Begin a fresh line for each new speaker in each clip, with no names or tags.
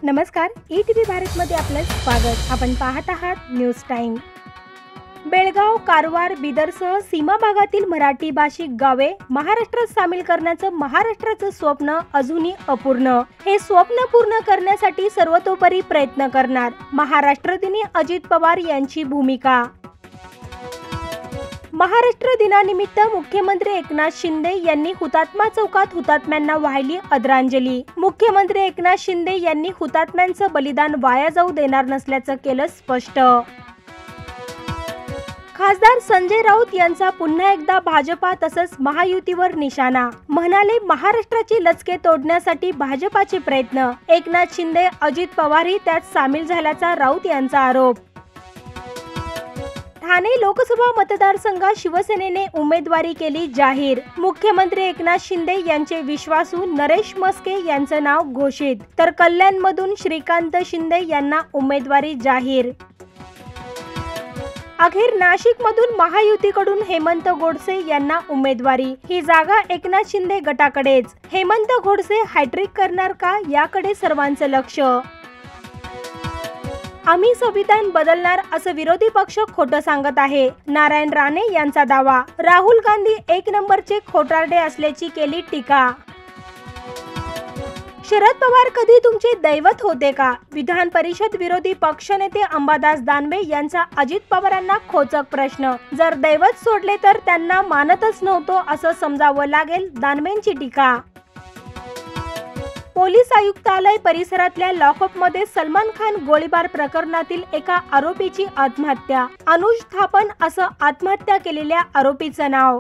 नमस्कार, ईटीव्ही भारतमध्ये आपलं स्वागत। आपण पाहत आहात न्यूज टाइम। बेळगाव, कारवार, बिदरसह सीमा भागातील मराठी भाषिक गावे महाराष्ट्रात सामील करण्याचं महाराष्ट्राचं स्वप्न अजूनही अपूर्ण। हे स्वप्न पूर्ण करण्यासाठी सर्वतोपरी प्रयत्न करणार। महाराष्ट्र दिनी अजित पवार यांची भूमिका। महाराष्ट्र दिनानिमित्त मुख्यमंत्री एकनाथ शिंदे यांनी हुतात्मा चौकात हुतात्म्यांना वाहिली आदरांजली। मुख्यमंत्री एकनाथ शिंदे यांनी हुतात्म्यांचं बलिदान वाया जाऊ देणार नसल्याचं केलं स्पष्ट। खासदार संजय राऊत यांचा पुन्हा एकदा भाजपा तसंच महायुतीवर निशाणा। म्हणाले, महाराष्ट्राची लचके तोडण्यासाठी भाजपाचे प्रयत्न। एकनाथ शिंदे, अजित पवारही त्यात सामील झाल्याचा राऊत यांचा आरोप। ठाणे लोकसभा मतदारसंघात शिवसेनेने उमेदवारी केली जाहीर। मुख्यमंत्री एकनाथ शिंदे यांचे विश्वासू नरेश मस्के यांचं नाव घोषित, तर कल्याणमधून श्रीकांत शिंदे यांना उमेदवारी जाहीर। अखेर नाशिकमधून महायुतीकडून हेमंत गोडसे यांना उमेदवारी। ही जागा एकनाथ शिंदे गटाकडेच। हेमंत गोडसे हॅट्रिक करणार का, याकडे सर्वांचं लक्ष। आम्ही संविधान बदलणार असं विरोधी पक्ष खोटं सांगत आहे, नारायण राणे यांचा दावा। राहुल गांधी एक नंबरचे खोटारडे असल्याची केली टीका। शरद पवार कधी तुमचे दैवत होते का? विधान परिषद विरोधी पक्षनेते अंबादास दानवे यांचा अजित पवारांना खोचक प्रश्न। जर दैवत सोडले तर त्यांना मानतच नव्हतो असं समजावं लागेल, दानवेंची टीका। पोलीस आयुक्तालय परिसरातल्या लॉकअपमध्ये सलमान खान गोळीबार प्रकरणातील एका आरोपीची आत्महत्या। अनुज थापन असं आत्महत्या केलेल्या आरोपीचं नाव।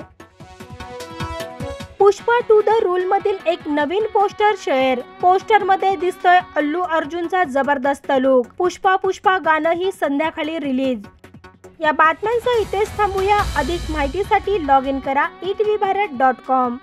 पुष्पा टू द रूल मधील एक नवीन पोस्टर शेअर। पोस्टर मध्ये दिसतोय अल्लू अर्जुनचा जबरदस्त लुक। पुष्पा पुष्पा गाणं ही संध्याकाळी रिलीज। या बातम्यांसह इथेच थांबूया। अधिक माहितीसाठी लॉग इन करा etvbharat.com।